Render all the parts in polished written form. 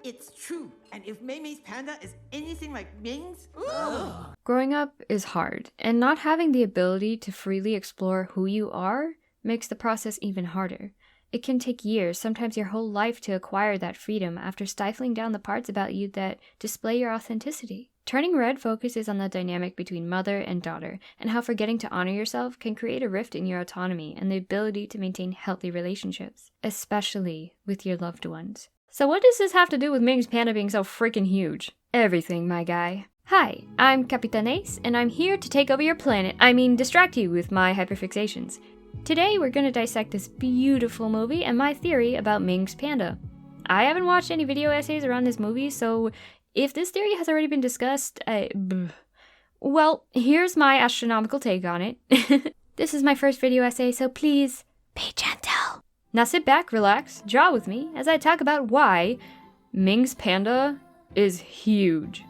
It's true. And if Mei's Panda is anything like Ming's... Growing up is hard, and not having the ability to freely explore who you are makes the process even harder. It can take years, sometimes your whole life, to acquire that freedom after stifling down the parts about you that display your authenticity. Turning Red focuses on the dynamic between mother and daughter, and how forgetting to honor yourself can create a rift in your autonomy and the ability to maintain healthy relationships, especially with your loved ones. So what does this have to do with Ming's Panda being so freaking huge? Everything, my guy. Hi, I'm Capitan Ace, and I'm here to take over your planet. Distract you with my hyperfixations. Today, we're going to dissect this beautiful movie and my theory about Ming's Panda. I haven't watched any video essays around this movie, so if this theory has already been discussed, well, here's my astronomical take on it. This is my first video essay, so please, be gentle. Now sit back, relax, draw with me as I talk about why Ming's Panda is huge.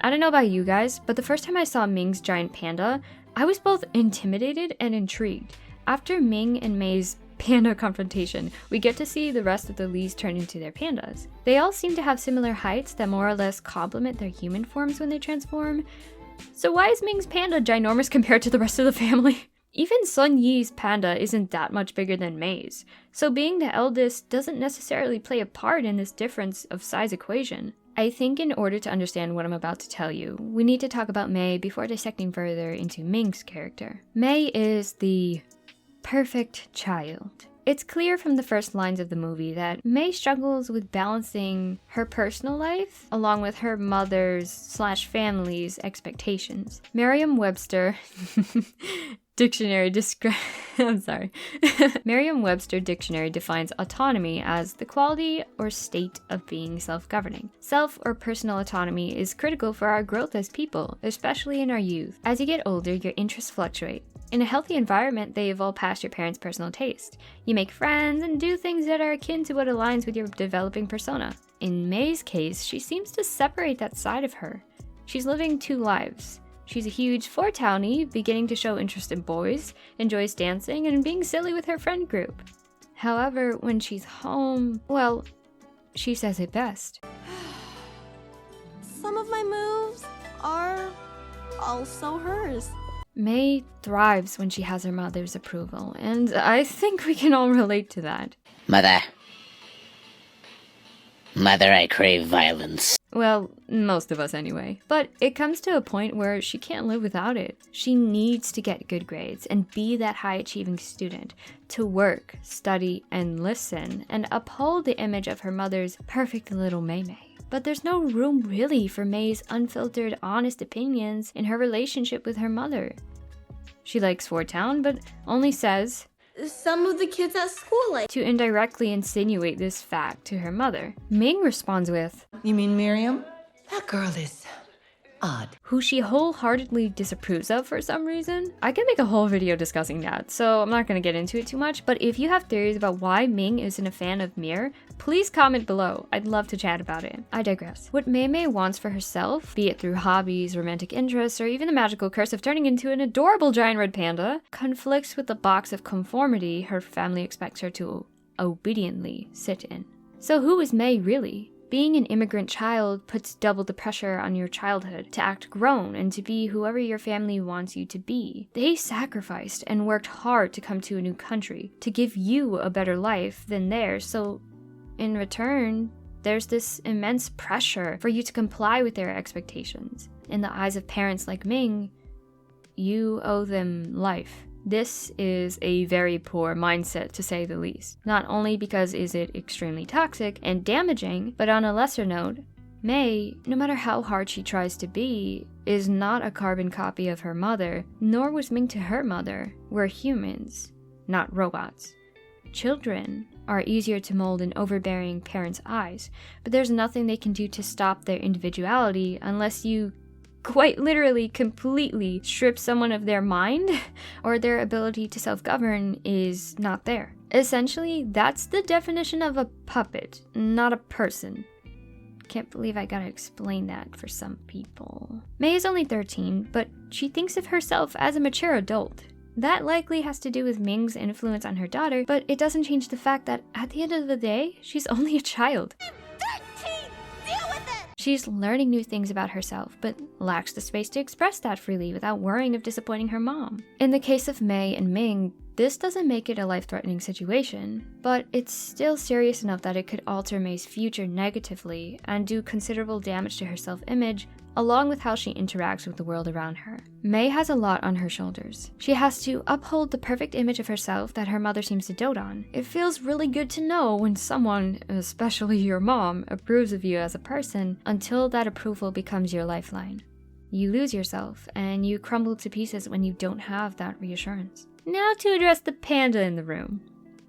I don't know about you guys, but the first time I saw Ming's giant panda, I was both intimidated and intrigued. After Ming and Mei's panda confrontation, we get to see the rest of the Lees turn into their pandas. They all seem to have similar heights that more or less complement their human forms when they transform. So why is Ming's panda ginormous compared to the rest of the family? Even Sun Yi's panda isn't that much bigger than Mei's, so being the eldest doesn't necessarily play a part in this difference of size equation. I think in order to understand what I'm about to tell you, we need to talk about Mei before dissecting further into Ming's character. Mei is the perfect child. It's clear from the first lines of the movie that Mei struggles with balancing her personal life along with her mother's/family's expectations. Merriam-Webster Merriam-Webster Dictionary defines autonomy as the quality or state of being self-governing. Self or personal autonomy is critical for our growth as people, especially in our youth. As you get older, your interests fluctuate. In a healthy environment, they evolve past your parents' personal taste. You make friends and do things that are akin to what aligns with your developing persona. In Mei's case, she seems to separate that side of her. She's living two lives. She's a huge foretownie, beginning to show interest in boys, enjoys dancing, and being silly with her friend group. However, when she's home, well, she says it best. Some of my moves are also hers. Mei thrives when she has her mother's approval, and I think we can all relate to that. Mother, I crave violence. Well, most of us anyway. But it comes to a point where she can't live without it. She needs to get good grades and be that high-achieving student, to work, study, and listen, and uphold the image of her mother's perfect little Mei. But there's no room really for Mei's unfiltered, honest opinions in her relationship with her mother. She likes Fort Town, but only says, "Some of the kids at school like..." to indirectly insinuate this fact to her mother. Ming responds with, You mean Miriam? That girl is... odd. who she wholeheartedly disapproves of for some reason. I can make a whole video discussing that, so I'm not going to get into it too much, but if you have theories about why Ming isn't a fan of Mir, please comment below. I'd love to chat about it. I digress. What Mei wants for herself, be it through hobbies, romantic interests, or even the magical curse of turning into an adorable giant red panda, conflicts with the box of conformity her family expects her to obediently sit in. So who is Mei really? Being an immigrant child puts double the pressure on your childhood to act grown and to be whoever your family wants you to be. They sacrificed and worked hard to come to a new country, to give you a better life than theirs, so in return, there's this immense pressure for you to comply with their expectations. In the eyes of parents like Ming, you owe them life. This is a very poor mindset, to say the least. Not only because is it extremely toxic and damaging, but on a lesser note, Mei, no matter how hard she tries to be, is not a carbon copy of her mother, nor was Ming to her mother. We're humans, not robots. Children are easier to mold in overbearing parents' eyes, but there's nothing they can do to stop their individuality unless you quite literally completely strip someone of their mind or their ability to self-govern is not there. Essentially, that's the definition of a puppet, not a person. Can't believe I gotta explain that for some people. Mei is only 13, but she thinks of herself as a mature adult. That likely has to do with Ming's influence on her daughter, but it doesn't change the fact that at the end of the day, she's only a child. I'm 13! She's learning new things about herself, but lacks the space to express that freely without worrying of disappointing her mom. In the case of Mei and Ming, this doesn't make it a life-threatening situation, but it's still serious enough that it could alter Mei's future negatively and do considerable damage to her self-image, along with how she interacts with the world around her. Mei has a lot on her shoulders. She has to uphold the perfect image of herself that her mother seems to dote on. It feels really good to know when someone, especially your mom, approves of you as a person, until that approval becomes your lifeline. You lose yourself, and you crumble to pieces when you don't have that reassurance. Now to address the panda in the room.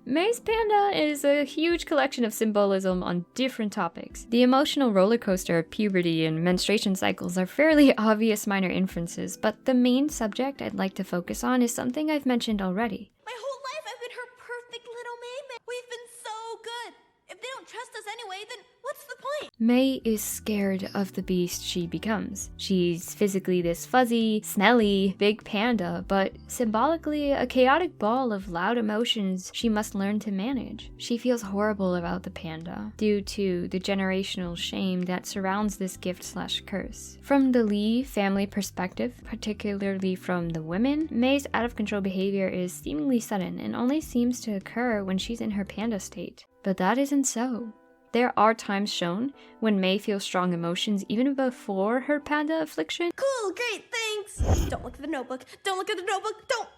Mei's panda is a huge collection of symbolism on different topics. The emotional roller coaster of puberty and menstruation cycles are fairly obvious minor inferences, but the main subject I'd like to focus on is something I've mentioned already. My whole life I've been her perfect little May. We've been so good. If they don't trust us anyway, then what's the point? Mei is scared of the beast she becomes. She's physically this fuzzy, smelly, big panda, but symbolically a chaotic ball of loud emotions she must learn to manage. She feels horrible about the panda, due to the generational shame that surrounds this gift/curse. From the Lee family perspective, particularly from the women, Mei's out-of-control behavior is seemingly sudden and only seems to occur when she's in her panda state. But that isn't so. There are times shown when Mei feels strong emotions even before her panda affliction. Cool, great, thanks. Don't look at the notebook. Don't look at the notebook. Don't.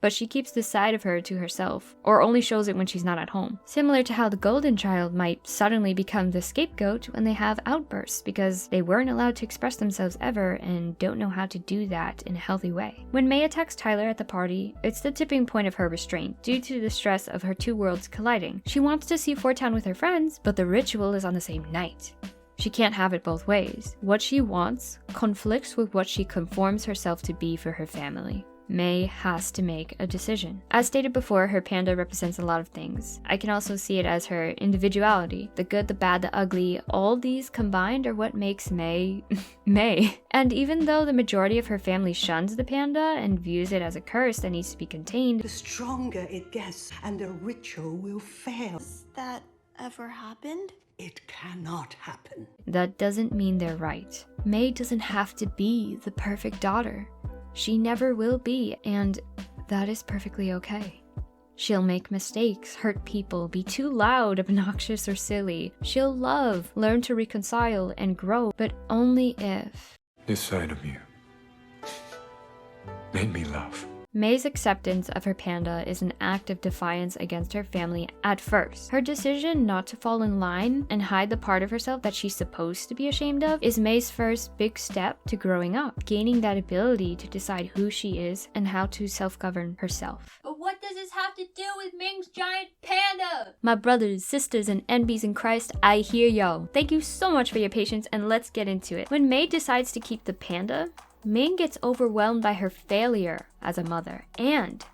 But she keeps this side of her to herself, or only shows it when she's not at home. Similar to how the golden child might suddenly become the scapegoat when they have outbursts because they weren't allowed to express themselves ever and don't know how to do that in a healthy way. When Mei attacks Tyler at the party, it's the tipping point of her restraint due to the stress of her two worlds colliding. She wants to see Fort Town with her friends, but the ritual is on the same night. She can't have it both ways. What she wants conflicts with what she conforms herself to be for her family. Mei has to make a decision. As stated before, her panda represents a lot of things. I can also see it as her individuality. The good, the bad, the ugly, all these combined are what makes Mei, Mei. And even though the majority of her family shuns the panda and views it as a curse that needs to be contained, The stronger it gets, and the ritual will fail. Has that ever happened? It cannot happen. that doesn't mean they're right. Mei doesn't have to be the perfect daughter. She never will be, and that is perfectly okay. She'll make mistakes, hurt people, be too loud, obnoxious, or silly. She'll love, learn to reconcile, and grow, but only if. This side of you made me love. Mei's acceptance of her panda is an act of defiance against her family at first. Her decision not to fall in line and hide the part of herself that she's supposed to be ashamed of is Mei's first big step to growing up, gaining that ability to decide who she is and how to self-govern herself. But what does this have to do with Ming's giant panda? My brothers, sisters, and enemies in Christ, I hear y'all. Thank you so much for your patience, and let's get into it. When Mei decides to keep the panda, Ming gets overwhelmed by her failure as a mother and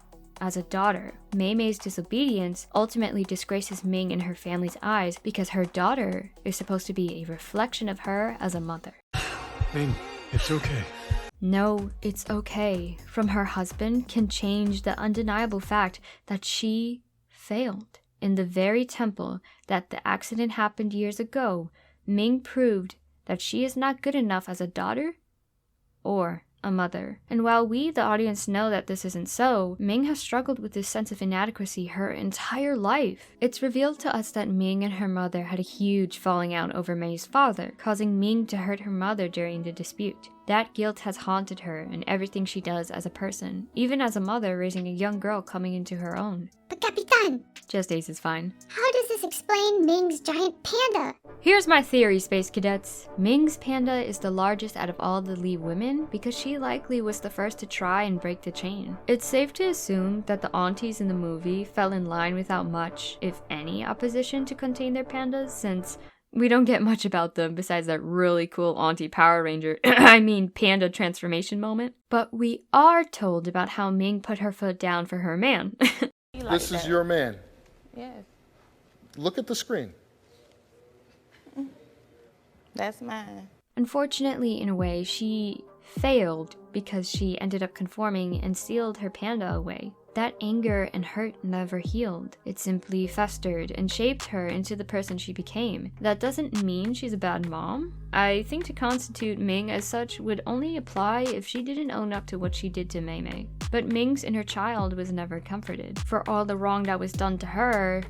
as a daughter. Mei's disobedience ultimately disgraces Ming in her family's eyes because her daughter is supposed to be a reflection of her as a mother. Ming, it's okay. No, it's okay from her husband can change the undeniable fact that she failed. In the very temple that the accident happened years ago, Ming proved that she is not good enough as a daughter or a mother. And while we, the audience, know that this isn't so, Ming has struggled with this sense of inadequacy her entire life. It's revealed to us that Ming and her mother had a huge falling out over Mei's father, causing Ming to hurt her mother during the dispute. That guilt has haunted her in everything she does as a person, even as a mother raising a young girl coming into her own. But Capitan, Just Ace is fine. how does this explain Ming's giant panda? Here's my theory, Space Cadets. Ming's panda is the largest out of all the Lee women because she likely was the first to try and break the chain. It's safe to assume that the aunties in the movie fell in line without much, if any, opposition to contain their pandas, since we don't get much about them besides that really cool auntie Power Ranger, panda transformation moment. But we are told about how Ming put her foot down for her man. This is your man. Yes, Look at the screen. that's mine. Unfortunately, in a way, she failed because she ended up conforming and sealed her panda away. That anger and hurt never healed. It simply festered and shaped her into the person she became. That doesn't mean she's a bad mom. I think to constitute Ming as such would only apply if she didn't own up to what she did to Mei Mei. But Ming's inner child was never comforted. For all the wrong that was done to her,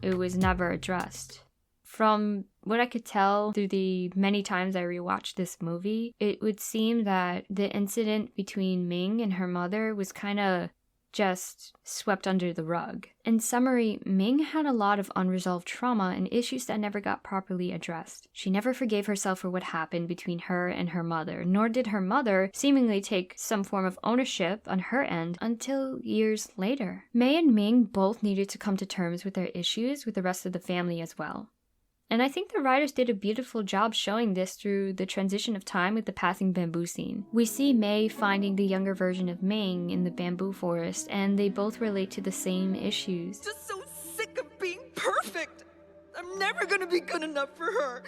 it was never addressed. From what I could tell through the many times I rewatched this movie, it would seem that the incident between Ming and her mother was kind of just swept under the rug. In summary, Ming had a lot of unresolved trauma and issues that never got properly addressed. She never forgave herself for what happened between her and her mother, nor did her mother seemingly take some form of ownership on her end until years later. Mei and Ming both needed to come to terms with their issues with the rest of the family as well. And I think the writers did a beautiful job showing this through the transition of time with the passing bamboo scene. We see Mei finding the younger version of Ming in the bamboo forest, and they both relate to the same issues. Just so sick of being perfect. I'm never gonna be good enough for her.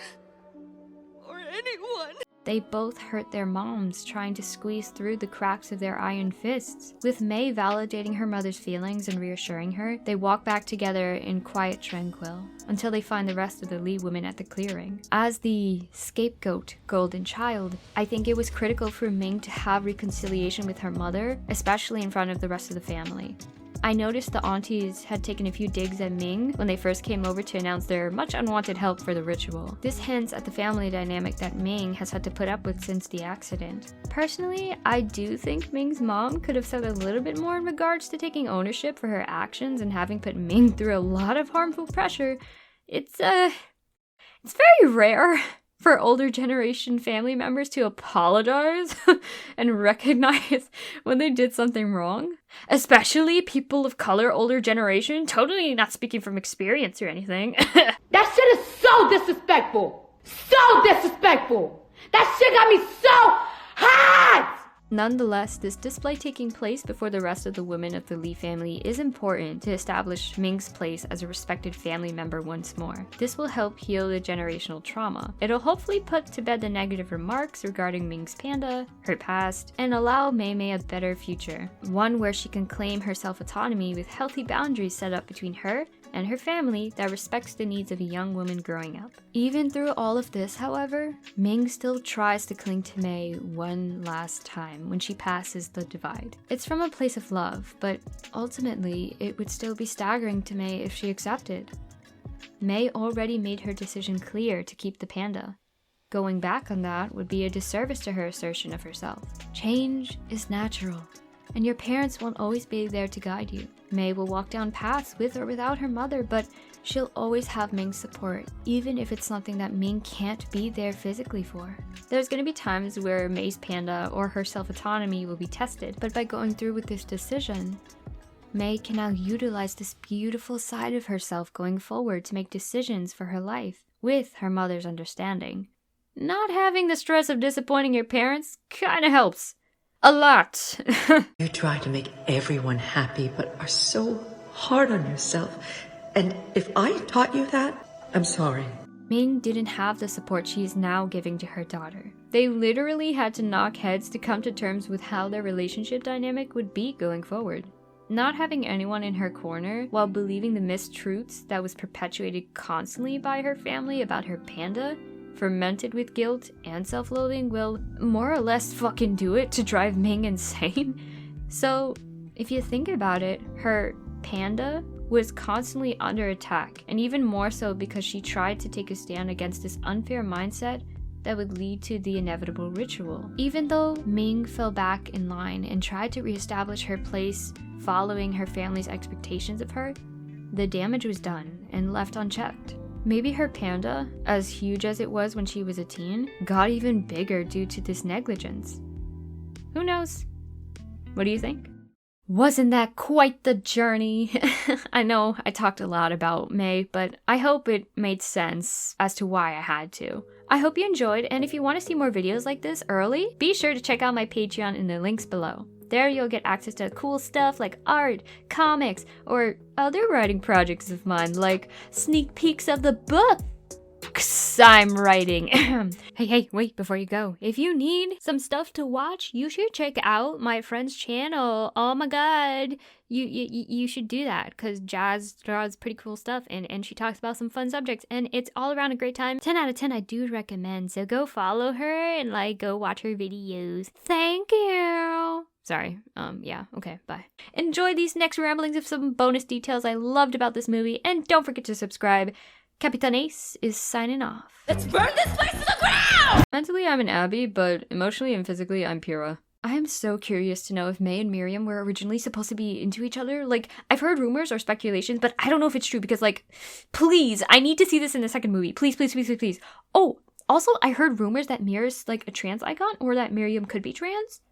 Or anyone. They both hurt their moms trying to squeeze through the cracks of their iron fists. With Mei validating her mother's feelings and reassuring her, they walk back together in quiet tranquil until they find the rest of the Lee women at the clearing. As the scapegoat golden child, I think it was critical for Ming to have reconciliation with her mother, especially in front of the rest of the family. I noticed the aunties had taken a few digs at Ming when they first came over to announce their much unwanted help for the ritual. This hints at the family dynamic that Ming has had to put up with since the accident. Personally, I do think Ming's mom could have said a little bit more in regards to taking ownership for her actions and having put Ming through a lot of harmful pressure. It's very rare for older generation family members to apologize and recognize when they did something wrong. Especially people of color, older generation, totally not speaking from experience or anything. That shit is so disrespectful! So disrespectful! That shit got me so hot! Nonetheless, this display taking place before the rest of the women of the Lee family is important to establish Ming's place as a respected family member once more. This will help heal the generational trauma. It'll hopefully put to bed the negative remarks regarding Ming's panda, her past, and allow Mei Mei a better future. One where she can claim her self-autonomy with healthy boundaries set up between her and her family that respects the needs of a young woman growing up. Even through all of this, however, Ming still tries to cling to Mei one last time when she passes the divide. It's from a place of love, but ultimately, it would still be staggering to Mei if she accepted. Mei already made her decision clear to keep the panda. Going back on that would be a disservice to her assertion of herself. Change is natural, and your parents won't always be there to guide you. Mei will walk down paths with or without her mother, but she'll always have Ming's support, even if it's something that Ming can't be there physically for. There's going to be times where Mei's panda or her self-autonomy will be tested, but by going through with this decision, Mei can now utilize this beautiful side of herself going forward to make decisions for her life, with her mother's understanding. Not having the stress of disappointing your parents kinda helps. A lot. You try to make everyone happy, but are so hard on yourself. And if I taught you that, I'm sorry. Ming didn't have the support she is now giving to her daughter. They literally had to knock heads to come to terms with how their relationship dynamic would be going forward. Not having anyone in her corner, while believing the mistruths that was perpetuated constantly by her family about her panda, fermented with guilt and self-loathing, will more or less fucking do it to drive Ming insane. So, if you think about it, her panda was constantly under attack, and even more so because she tried to take a stand against this unfair mindset that would lead to the inevitable ritual. Even though Ming fell back in line and tried to reestablish her place following her family's expectations of her, the damage was done and left unchecked. Maybe her panda, as huge as it was when she was a teen, got even bigger due to this negligence. Who knows? What do you think? Wasn't that quite the journey? I know I talked a lot about Mei, but I hope it made sense as to why I had to. I hope you enjoyed, and if you want to see more videos like this early, be sure to check out my Patreon in the links below. There you'll get access to cool stuff like art, comics, or other writing projects of mine, like sneak peeks of the book I'm writing. Hey, wait, before you go. If you need some stuff to watch, you should check out my friend's channel. Oh my god. You should do that, because Jazz draws pretty cool stuff, and she talks about some fun subjects, and it's all around a great time. 10 out of 10 I do recommend, so go follow her and like go watch her videos. Thank you. Sorry. Yeah, okay, bye. Enjoy these next ramblings of some bonus details I loved about this movie, and don't forget to subscribe. Capitan Ace is signing off. Let's burn this place to the ground! Mentally, I'm an Abby, but emotionally and physically, I'm Pyrrha. I am so curious to know if May and Miriam were originally supposed to be into each other. Like, I've heard rumors or speculations, but I don't know if it's true because, like, please, I need to see this in the second movie. Please, please, please, please, please. Oh, also, I heard rumors that Mira's, like, a trans icon, or that Miriam could be trans.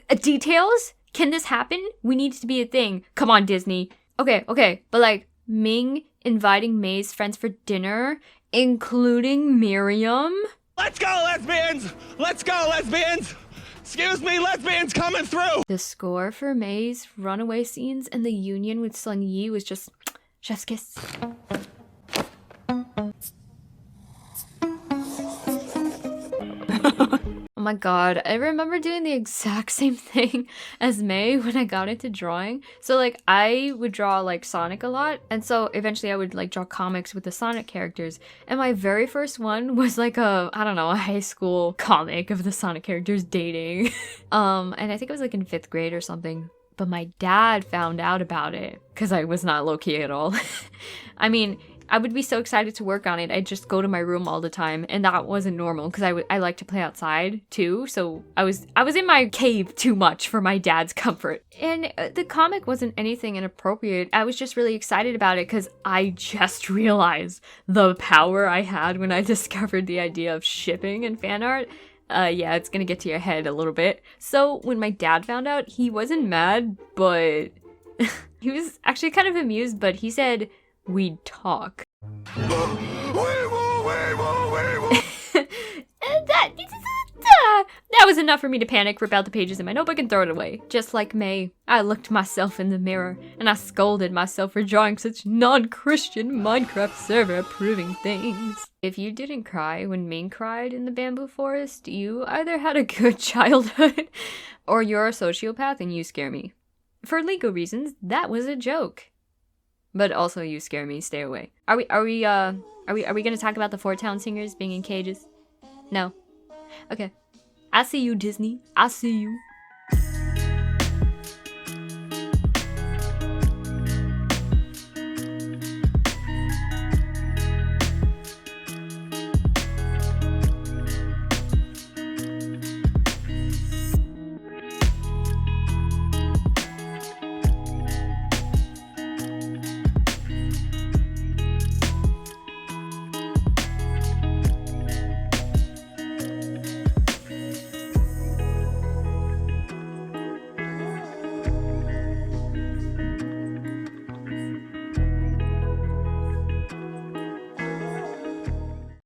Details? Can this happen? We need it to be a thing. Come on, Disney. Okay, but, like, Ming inviting May's friends for dinner, including Miriam? Let's go, lesbians! Let's go, lesbians! Excuse me, lesbians coming through! The score for May's runaway scenes and the union with Sun Yi was just chef's kiss. Oh my god, I remember doing the exact same thing as May when I got into drawing. So like, I would draw like Sonic a lot, and so eventually I would like draw comics with the Sonic characters. And my very first one was like a high school comic of the Sonic characters dating. And I think it was like in 5th grade or something. But my dad found out about it, because I was not low-key at all. I mean, I would be so excited to work on it. I'd just go to my room all the time, and that wasn't normal because I like to play outside too. So I was in my cave too much for my dad's comfort. And the comic wasn't anything inappropriate. I was just really excited about it because I just realized the power I had when I discovered the idea of shipping and fan art. Yeah, it's gonna get to your head a little bit. So when my dad found out, he wasn't mad, but he was actually kind of amused, but he said we'd talk. That was enough for me to panic, rip out the pages in my notebook, and throw it away. Just like May, I looked myself in the mirror, and I scolded myself for drawing such non-Christian Minecraft server-approving things. If you didn't cry when Ming cried in the bamboo forest, you either had a good childhood, or you're a sociopath and you scare me. For legal reasons, that was a joke. But also, you scare me. Stay away. Are we gonna talk about the 4-Town singers being in cages? No. Okay. I see you, Disney. I see you.